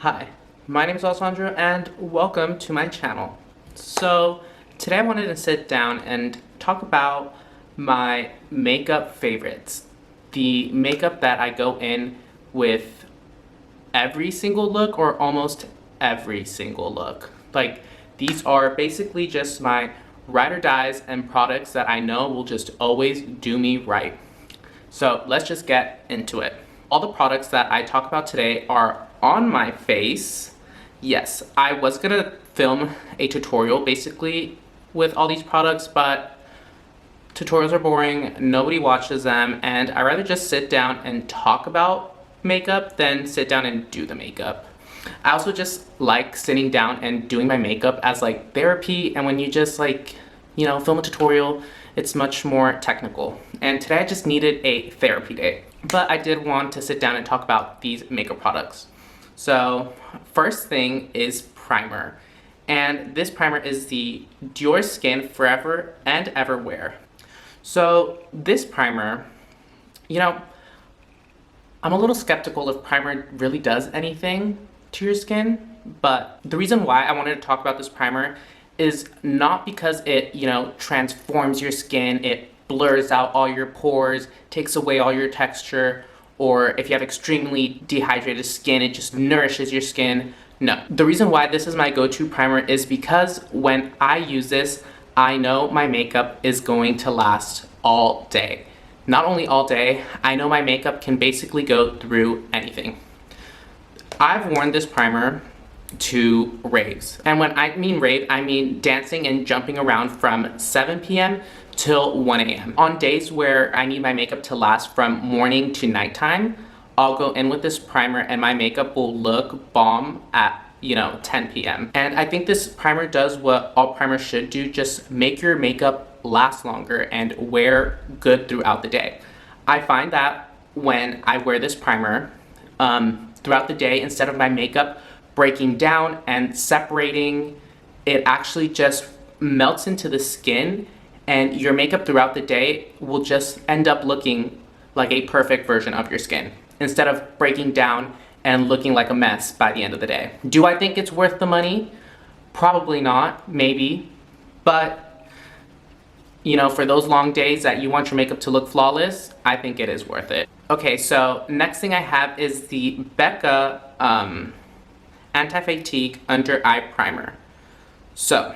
Hi, my name is Alessandro and welcome to my channel. So today I wanted to sit down and talk about my makeup favorites. The makeup that I go in with every single look or almost every single look. Like, these are basically just my ride or dies and products that I know will just always do me right. So let's just get into it. All the products that I talk about today are on my face. Yes, I was gonna film a tutorial basically with all these products, but tutorials are boring, nobody watches them, and I rather just sit down and talk about makeup than sit down and do the makeup. I also just like sitting down and doing my makeup as like therapy, and when you just film a tutorial, it's much more technical. And today I just needed a therapy day. But I did want to sit down and talk about these makeup products. So first thing is primer. And this primer is the Dior Skin Forever and Ever Wear. So this primer, I'm a little skeptical if primer really does anything to your skin, but the reason why I wanted to talk about this primer is not because it, transforms your skin, it blurs out all your pores, takes away all your texture, or if you have extremely dehydrated skin, it just nourishes your skin. No. The reason why this is my go-to primer is because when I use this, I know my makeup is going to last all day. Not only all day, I know my makeup can basically go through anything. I've worn this primer to raves. And when I mean rave, I mean dancing and jumping around from 7 p.m. till 1 a.m. On days where I need my makeup to last from morning to nighttime, I'll go in with this primer and my makeup will look bomb at 10 p.m. And I think this primer does what all primers should do, just make your makeup last longer and wear good throughout the day. I find that when I wear this primer throughout the day, instead of my makeup breaking down and separating, it actually just melts into the skin, and your makeup throughout the day will just end up looking like a perfect version of your skin instead of breaking down and looking like a mess by the end of the day. Do I think it's worth the money? Probably not, maybe, but for those long days that you want your makeup to look flawless, I think it is worth it. Okay, so next thing I have is the Becca Anti-Fatigue Under Eye Primer. So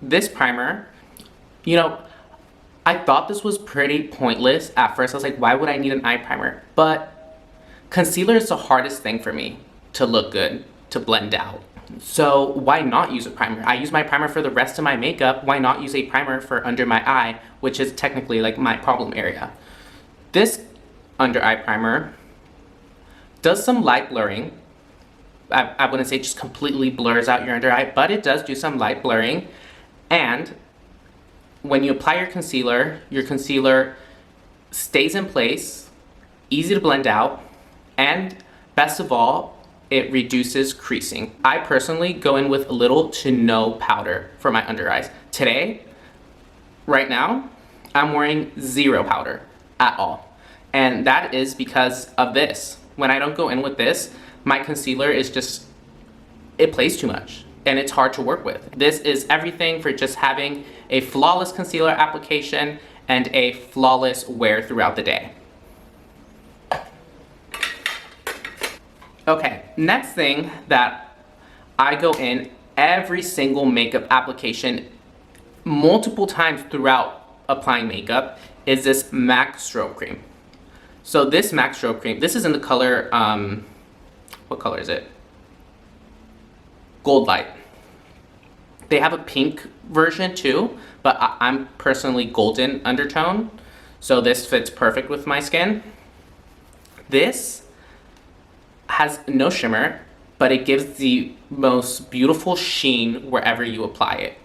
this primer, I thought this was pretty pointless at first. I was like, why would I need an eye primer? But concealer is the hardest thing for me to look good, to blend out. So why not use a primer? I use my primer for the rest of my makeup. Why not use a primer for under my eye, which is technically like my problem area? This under eye primer does some light blurring. I wouldn't say it just completely blurs out your under eye, but it does do some light blurring. And when you apply your concealer stays in place, easy to blend out, and best of all, it reduces creasing. I personally go in with little to no powder for my under eyes. Today, right now, I'm wearing zero powder at all. And that is because of this. When I don't go in with this, my concealer is just, it plays too much and it's hard to work with. This is everything for just having a flawless concealer application and a flawless wear throughout the day. Okay, next thing that I go in every single makeup application multiple times throughout applying makeup is this MAC Strobe Cream. So this MAC Strobe Cream, this is in the color, what color is it? Gold Light. They have a pink version too, but I'm personally golden undertone, so this fits perfect with my skin. This has no shimmer, but it gives the most beautiful sheen wherever you apply it.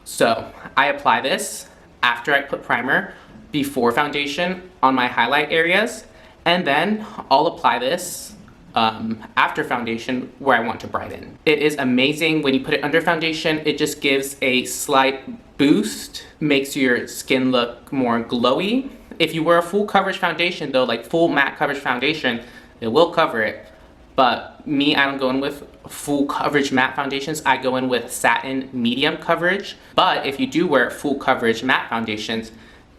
So I apply this after I put primer, before foundation on my highlight areas, and then I'll apply this after foundation where I want to brighten. It is amazing when you put it under foundation. It just gives a slight boost, makes your skin look more glowy. If you wear a full coverage foundation though, like full matte coverage foundation, it will cover it, But me, I don't go in with full coverage matte foundations. I go in with satin medium coverage. But if you do wear full coverage matte foundations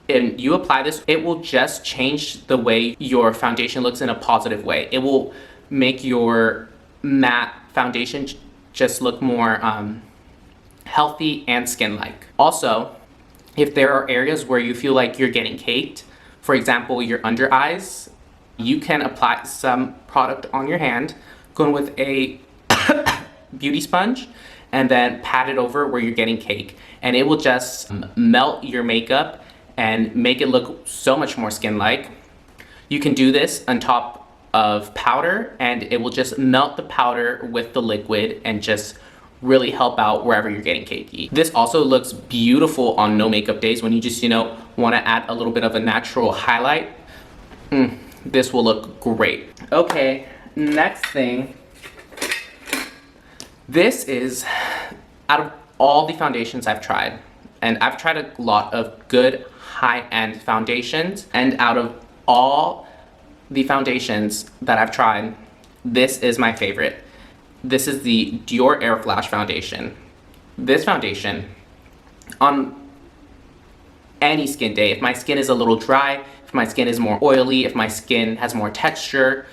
and you apply this, it will just change the way your foundation looks in a positive way. It will make your matte foundation just look more healthy and skin-like. Also, if there are areas where you feel like you're getting caked, for example, your under eyes, you can apply some product on your hand, go in with a beauty sponge, and then pat it over where you're getting cake. And it will just melt your makeup and make it look so much more skin-like. You can do this on top of powder, and it will just melt the powder with the liquid and just really help out wherever you're getting cakey. This also looks beautiful on no makeup days when you just, want to add a little bit of a natural highlight. This will look great. Okay, next thing. This is, out of all the foundations I've tried, and I've tried a lot of good high-end foundations, and out of all the foundations that I've tried, this is my favorite. This is the Dior Air Flash foundation. This foundation, on any skin day, if my skin is a little dry, if my skin is more oily, if my skin has more texture,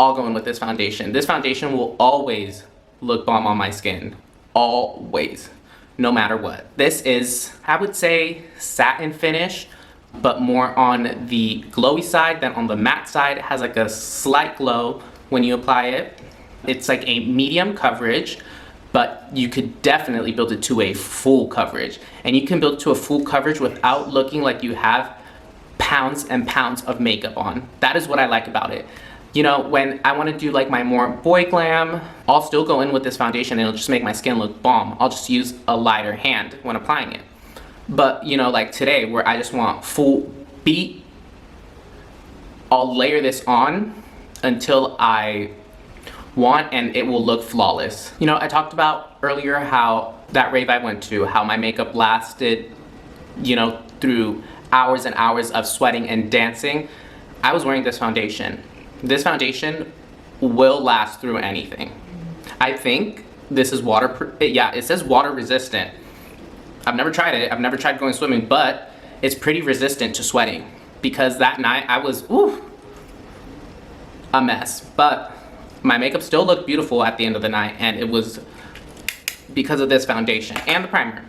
I'll go in with this foundation. This foundation will always look bomb on my skin. Always. No matter what. This is, I would say, satin finish, but more on the glowy side than on the matte side. It has like a slight glow when you apply it. It's like a medium coverage, but you could definitely build it to a full coverage. And you can build it to a full coverage without looking like you have pounds and pounds of makeup on. That is what I like about it. When I want to do like my more boy glam, I'll still go in with this foundation and it'll just make my skin look bomb. I'll just use a lighter hand when applying it. But like today where I just want full beat, I'll layer this on until I want, and it will look flawless. I talked about earlier how that rave I went to, how my makeup lasted, through hours and hours of sweating and dancing. I was wearing this foundation. This foundation will last through anything. I think this is waterproof. Yeah, it says water resistant. I've never tried it. I've never tried going swimming, but it's pretty resistant to sweating because that night I was, a mess. But my makeup still looked beautiful at the end of the night, and it was because of this foundation and the primer.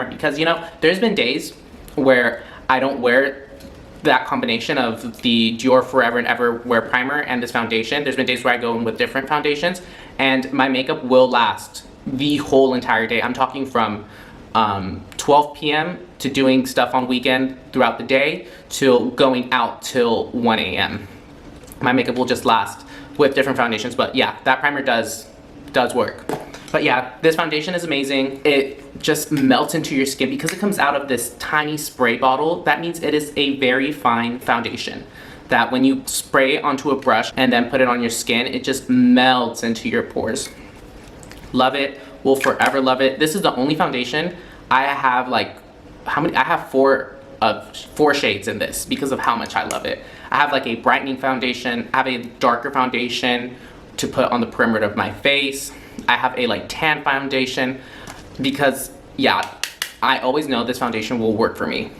Because there's been days where I don't wear that combination of the Dior Forever and Ever Wear Primer and this foundation. There's been days where I go in with different foundations, and my makeup will last the whole entire day. I'm talking from 12 p.m. to doing stuff on weekend throughout the day till going out till 1 a.m. My makeup will just last with different foundations, but yeah, that primer does work. But yeah, this foundation is amazing. It just melts into your skin because it comes out of this tiny spray bottle. That means it is a very fine foundation that when you spray onto a brush and then put it on your skin, it just melts into your pores. Love it. Will forever love it. This is the only foundation I have I have four shades in this because of how much I love it. I have like a brightening foundation, I have a darker foundation to put on the perimeter of my face. I have a tan foundation because yeah, I always know this foundation will work for me.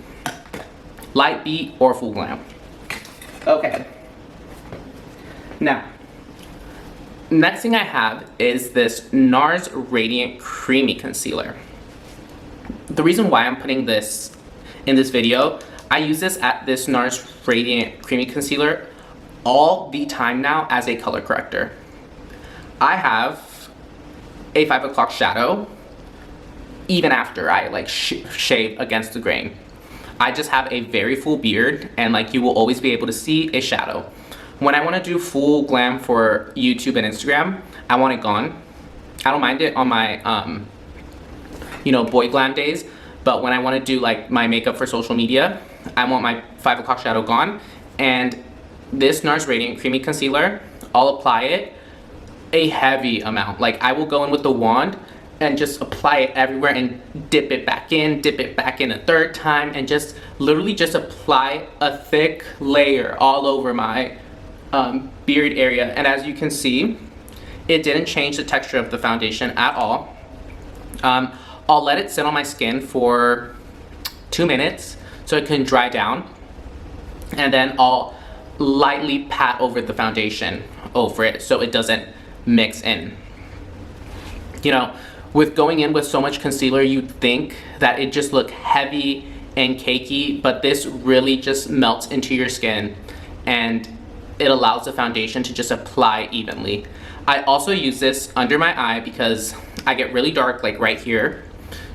Light beat or full glam. Okay. Now, next thing I have is this NARS Radiant Creamy Concealer. The reason why I'm putting this in this video, I use this NARS Radiant Creamy Concealer all the time now as a color corrector. I have a 5 o'clock shadow even after I shave against the grain. I just have a very full beard and you will always be able to see a shadow. When I want to do full glam for YouTube and Instagram, I want it gone. I don't mind it on my boy glam days, but when I want to do my makeup for social media, I want my 5 o'clock shadow gone. And this NARS Radiant Creamy Concealer, I'll apply it a heavy amount. I will go in with the wand and just apply it everywhere and dip it back in a third time, and literally just apply a thick layer all over my beard area, and as you can see, it didn't change the texture of the foundation at all. I'll let it sit on my skin for 2 minutes so it can dry down, and then I'll lightly pat over the foundation over it so it doesn't mix in. You know, with going in with so much concealer, you'd think that it just looked heavy and cakey, but this really just melts into your skin and it allows the foundation to just apply evenly. I also use this under my eye because I get really dark, like right here.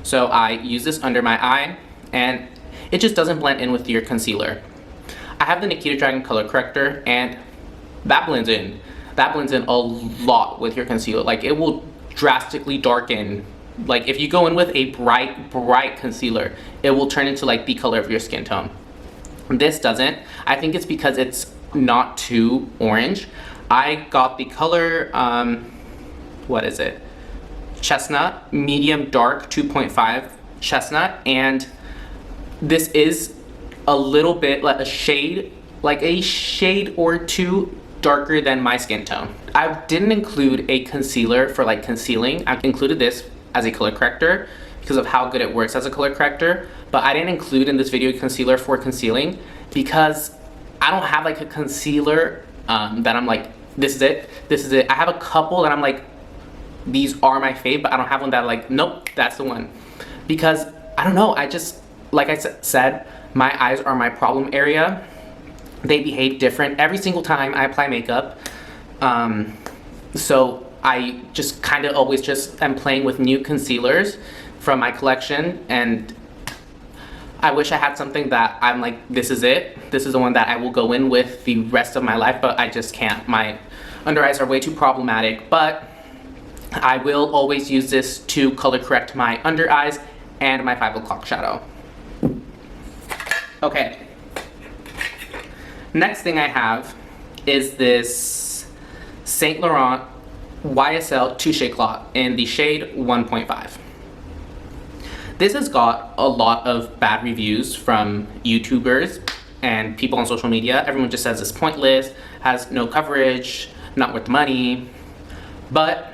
So I use this under my eye and it just doesn't blend in with your concealer. I have the Nikita Dragon color corrector and that blends in. That blends in a lot with your concealer. Like it will drastically darken. Like if you go in with a bright concealer, it will turn into like the color of your skin tone. This doesn't. I think it's because it's not too orange. I got the color, what is it? Chestnut, medium dark 2.5 chestnut, and this is a little bit like a shade or two darker than my skin tone. I didn't include a concealer for like concealing. I included this as a color corrector because of how good it works as a color corrector, but I didn't include in this video concealer for concealing because I don't have like a concealer that I'm like, this is it, this is it. I have a couple that I'm like, these are my fave, but I don't have one that I'm like, nope, that's the one. Because I don't know, I just, like I said, my eyes are my problem area. They behave different every single time I apply makeup. So I just kind of always just am playing with new concealers from my collection, and I wish I had something that I'm like, this is it. This is the one that I will go in with the rest of my life, but I just can't. My under eyes are way too problematic, but I will always use this to color correct my under eyes and my 5 o'clock shadow. Okay. Next thing I have is this Saint Laurent YSL Touche Cloth in the shade 1.5. This has got a lot of bad reviews from YouTubers and people on social media. Everyone just says it's pointless, has no coverage, not worth the money, but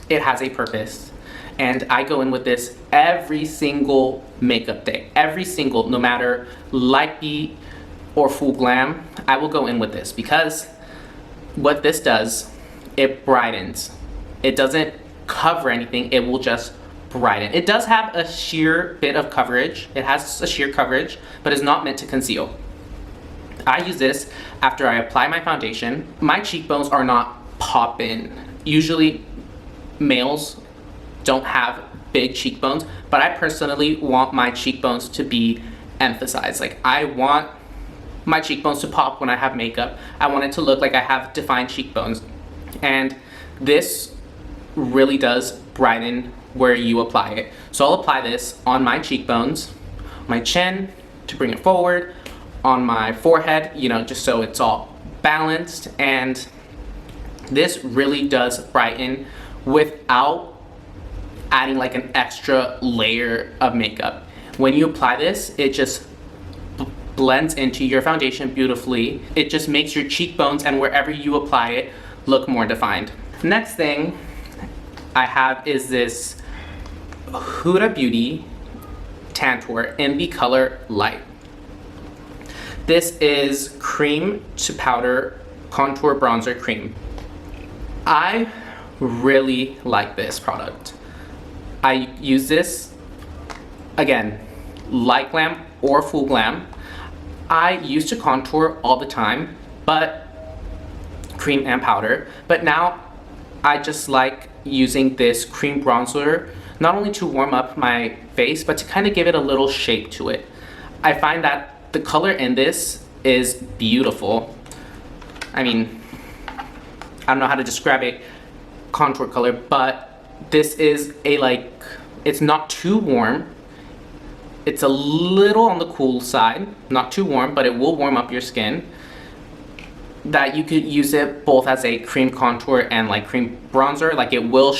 it has a purpose. And I go in with this every single makeup day. Every single, no matter light beat or full glam, I will go in with this because what this does, it brightens. It doesn't cover anything, it will just brighten. It does have a sheer bit of coverage. It has a sheer coverage, but it's not meant to conceal. I use this after I apply my foundation. My cheekbones are not popping. Usually males don't have big cheekbones, but I personally want my cheekbones to be emphasized. Like I want my cheekbones to pop when I have makeup. I want it to look like I have defined cheekbones. And this really does brighten where you apply it. So I'll apply this on my cheekbones, my chin to bring it forward, on my forehead, you know, just so it's all balanced. And this really does brighten without adding like an extra layer of makeup. When you apply this, it just blends into your foundation beautifully. It just makes your cheekbones and wherever you apply it look more defined. Next thing I have is this Huda Beauty Tantour in the color Light. This is cream to powder contour bronzer cream. I really like this product. I use this, again, light glam or full glam. I used to contour all the time, but cream and powder, but now I just like using this cream bronzer not only to warm up my face, but to kind of give it a little shape to it. I find that the color in this is beautiful. I mean, I don't know how to describe a contour color, but this is a like, it's not too warm. It's a little on the cool side, not too warm, but it will warm up your skin. That you could use it both as a cream contour and like cream bronzer. Like it will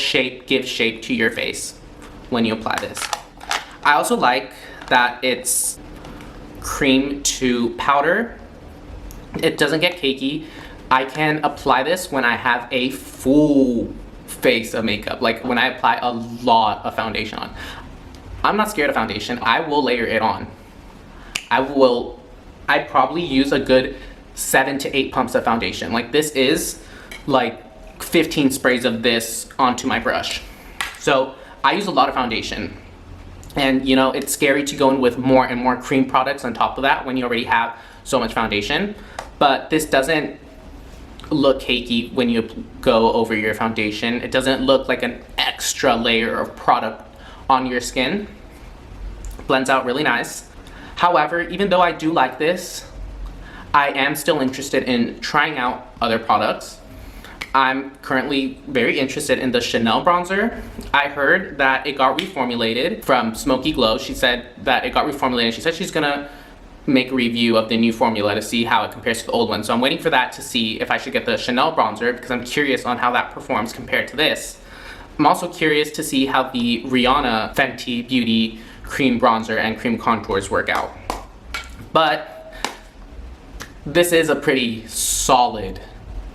give shape to your face when you apply this. I also like that it's cream to powder. It doesn't get cakey. I can apply this when I have a full face of makeup, like when I apply a lot of foundation on. I'm not scared of foundation. I will layer it on. I probably use a good 7 to 8 pumps of foundation. Like this is like 15 sprays of this onto my brush. So I use a lot of foundation. And you know, it's scary to go in with more and more cream products on top of that when you already have so much foundation. But this doesn't look cakey when you go over your foundation. It doesn't look like an extra layer of product on your skin. Blends out really nice. However, even though I do like this, I am still interested in trying out other products. I'm currently very interested in the Chanel bronzer. I heard that it got reformulated from Smoky Glow. She said that it got reformulated. She said she's gonna make a review of the new formula to see how it compares to the old one. So I'm waiting for that to see if I should get the Chanel bronzer because I'm curious on how that performs compared to this. I'm also curious to see how the Rihanna Fenty Beauty cream bronzer and cream contours work out. But this is a pretty solid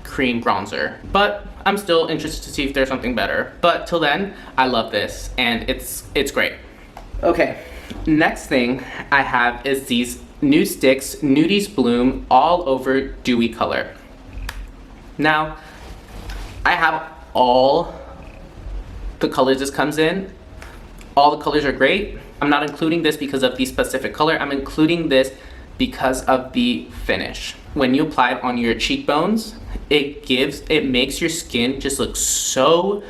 cream bronzer, but I'm still interested to see if there's something better. But till then, I love this and it's great. Okay, next thing I have is these NuSticks Nudies Bloom All Over Dewy Color. Now, I have all the colors this comes in. All the colors are great. I'm not including this because of the specific color. I'm including this because of the finish. When you apply it on your cheekbones, it makes your skin just look so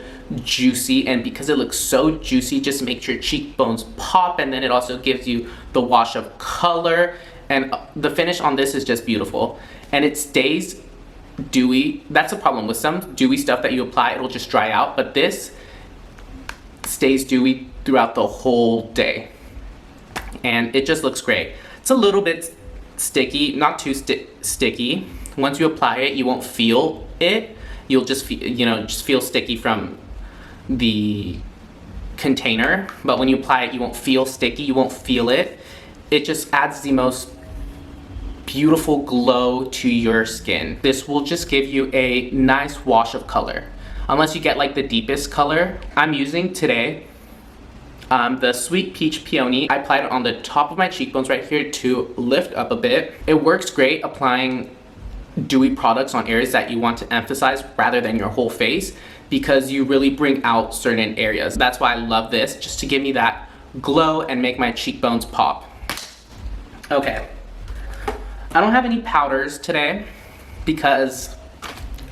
juicy, and because it looks so juicy, just makes your cheekbones pop, and then it also gives you the wash of color, and the finish on this is just beautiful, and it stays dewy. That's a problem with some dewy stuff that you apply, it'll just dry out, but this stays dewy throughout the whole day, and it just looks great. It's a little bit sticky, not too sticky. Once you apply it, you won't feel it. You'll just feel, just feel sticky from the container. But when you apply it, you won't feel sticky. You won't feel it. It just adds the most beautiful glow to your skin. This will just give you a nice wash of color. Unless you get like the deepest color. I'm using today the Sweet Peach Peony. I applied it on the top of my cheekbones right here to lift up a bit. It works great applying dewy products on areas that you want to emphasize rather than your whole face, because you really bring out certain areas. That's why I love this, just to give me that glow and make my cheekbones pop. Okay, I don't have any powders today because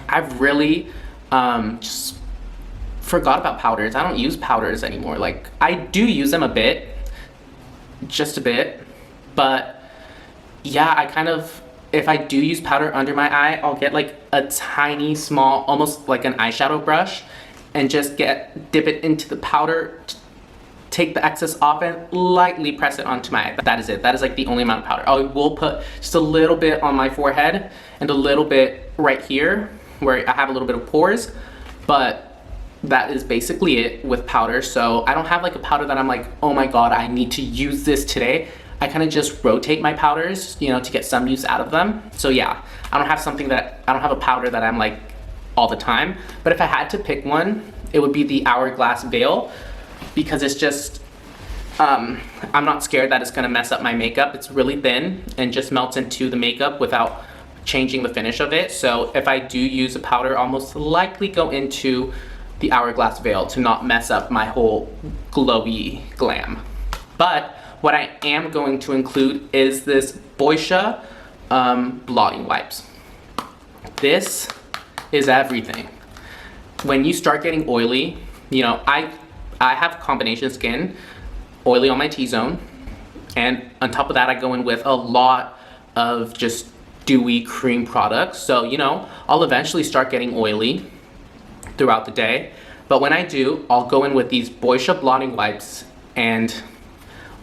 I've really just forgot about powders. I don't use powders anymore. Like, I do use them a bit, just a bit, but yeah, I kind of, if I do use powder under my eye, I'll get like a tiny small, almost like an eyeshadow brush, and just dip it into the powder, take the excess off, and lightly press it onto my eye. That is it. That is like the only amount of powder. I will put just a little bit on my forehead and a little bit right here where I have a little bit of pores, but that is basically it with powder. So I don't have like a powder that I'm like, oh my god, I need to use this today. I kind of just rotate my powders, to get some use out of them. So yeah, I don't have a powder that I'm like all the time. But if I had to pick one, it would be the Hourglass Veil, because it's just, I'm not scared that it's gonna mess up my makeup. It's really thin and just melts into the makeup without changing the finish of it. So if I do use a powder, I'll most likely go into the Hourglass Veil to not mess up my whole glowy glam. But what I am going to include is this Boysha blotting wipes. This is everything. When you start getting oily, I have combination skin, oily on my T-zone, and on top of that I go in with a lot of just dewy cream products. So, I'll eventually start getting oily throughout the day. But when I do, I'll go in with these Boysha blotting wipes and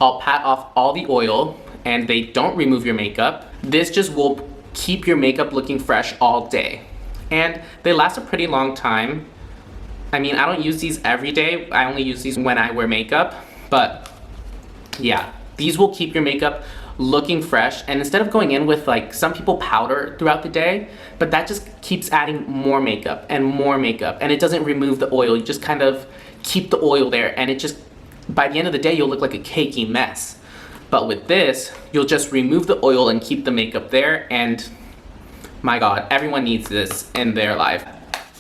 I'll pat off all the oil, and they don't remove your makeup. This just will keep your makeup looking fresh all day. And they last a pretty long time. I mean, I don't use these every day. I only use these when I wear makeup. But yeah, these will keep your makeup looking fresh. And instead of going in with like, some people powder throughout the day, but that just keeps adding more makeup, and it doesn't remove the oil. You just kind of keep the oil there, and it just, by the end of the day, you'll look like a cakey mess. But with this, you'll just remove the oil and keep the makeup there, and my God, everyone needs this in their life.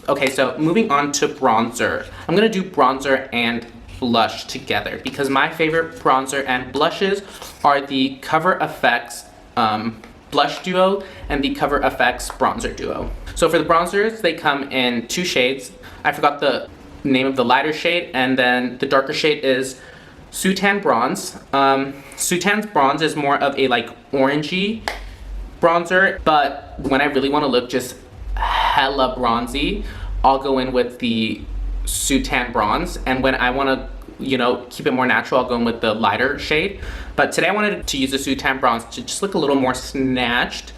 Okay, so moving on to bronzer. I'm gonna do bronzer and blush together because my favorite bronzer and blushes are the Cover FX blush duo and the Cover FX bronzer duo. So for the bronzers, they come in 2 shades. I forgot the name of the lighter shade, and then the darker shade is Sutan Bronze. Sutan's Bronze is more of a like orangey bronzer, but when I really want to look just hella bronzy, I'll go in with the Sutan Bronze, and when I want to, you know, keep it more natural, I'll go in with the lighter shade. But today I wanted to use the Sutan Bronze to just look a little more snatched.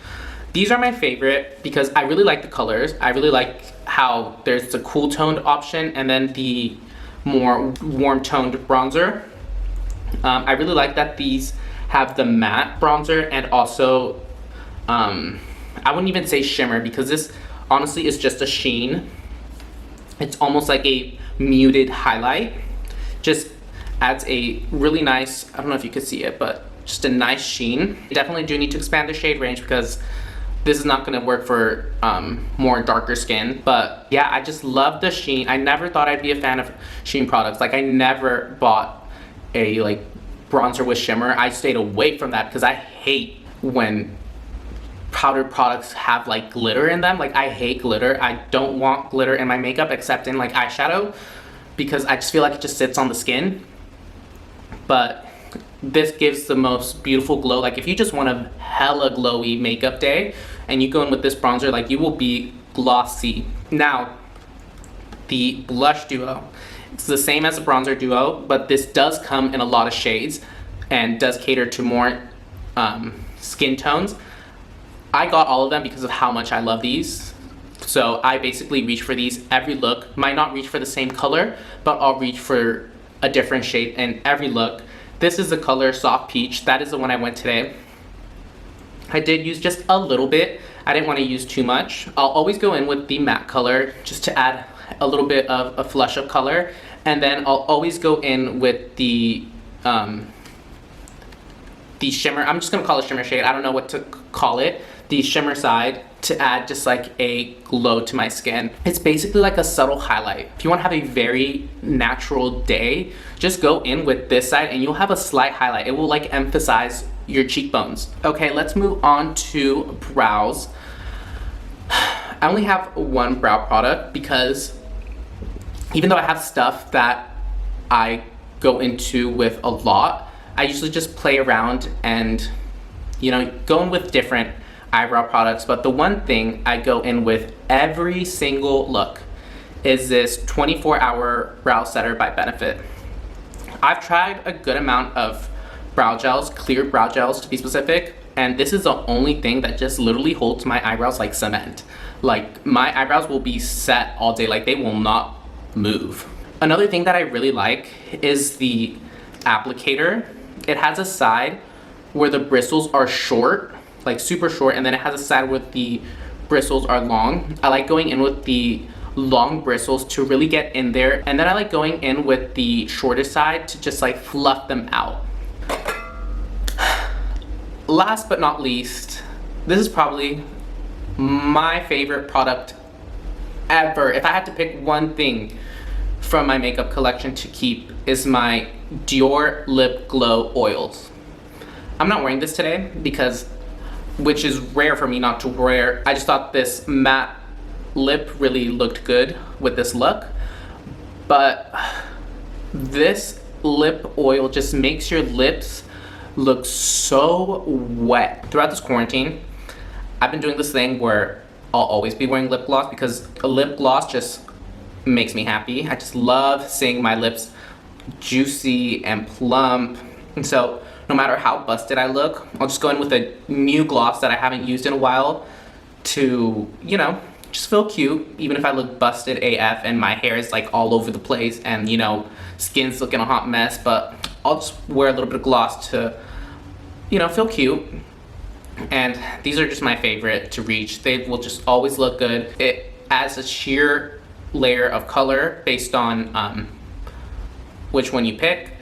These are my favorite because I really like the colors. I really like how there's the cool toned option and then the more warm toned bronzer. I really like that these have the matte bronzer and also, I wouldn't even say shimmer because this honestly is just a sheen. It's almost like a muted highlight. Just adds a really nice, I don't know if you could see it, but just a nice sheen. You definitely do need to expand the shade range because this is not gonna work for more darker skin. But yeah, I just love the sheen. I never thought I'd be a fan of sheen products. Like I never bought a like bronzer with shimmer. I stayed away from that because I hate when powdered products have like glitter in them. Like I hate glitter. I don't want glitter in my makeup except in like eyeshadow because I just feel like it just sits on the skin. But this gives the most beautiful glow. Like if you just want a hella glowy makeup day and you go in with this bronzer, like you will be glossy. Now, the blush duo. It's the same as the bronzer duo, but this does come in a lot of shades and does cater to more skin tones. I got all of them because of how much I love these. So I basically reach for these every look. Might not reach for the same color, but I'll reach for a different shade in every look. This is the color Soft Peach. That is the one I went today. I did use just a little bit. I didn't want to use too much. I'll always go in with the matte color just to add a little bit of a flush of color. And then I'll always go in with the shimmer. I'm just gonna call it shimmer shade. I don't know what to call it. The shimmer side to add just like a glow to my skin. It's basically like a subtle highlight. If you want to have a very natural day, just go in with this side and you'll have a slight highlight. It will like emphasize your cheekbones. Okay, let's move on to brows. I only have one brow product because even though I have stuff that I go into with a lot, I usually just play around and, you know, go in with different eyebrow products. But the one thing I go in with every single look is this 24-hour brow setter by Benefit. I've tried a good amount of brow gels, clear brow gels to be specific, and this is the only thing that just literally holds my eyebrows like cement. Like my eyebrows will be set all day, like they will not move. Another thing that I really like is the applicator. It has a side where the bristles are short, like super short, and then it has a side where the bristles are long. I like going in with the long bristles to really get in there, and then I like going in with the shorter side to just like fluff them out. Last but not least, this is probably my favorite product ever. If I had to pick one thing from my makeup collection to keep, is my Dior Lip Glow Oils. I'm not wearing this today because, which is rare for me not to wear. I just thought this matte lip really looked good with this look. But this lip oil just makes your lips look so wet. Throughout this quarantine, I've been doing this thing where I'll always be wearing lip gloss because a lip gloss just makes me happy. I just love seeing my lips juicy and plump. And so no matter how busted I look, I'll just go in with a new gloss that I haven't used in a while to, you know, just feel cute, even if I look busted AF and my hair is like all over the place and, you know, skin's looking a hot mess. But I'll just wear a little bit of gloss to feel cute. And these are just my favorite to reach. They will just always look good. It adds a sheer layer of color based on which one you pick.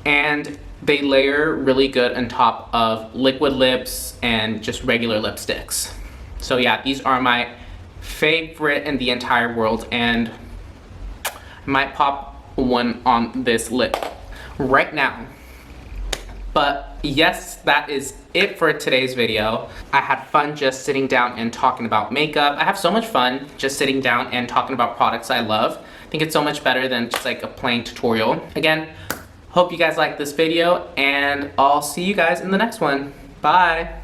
And they layer really good on top of liquid lips and just regular lipsticks. So yeah, these are my favorite in the entire world, and I might pop one on this lip right now. But yes, that is it for today's video. I had fun just sitting down and talking about makeup. I have so much fun just sitting down and talking about products I love. I think it's so much better than just like a plain tutorial. Again, hope you guys liked this video, and I'll see you guys in the next one. Bye!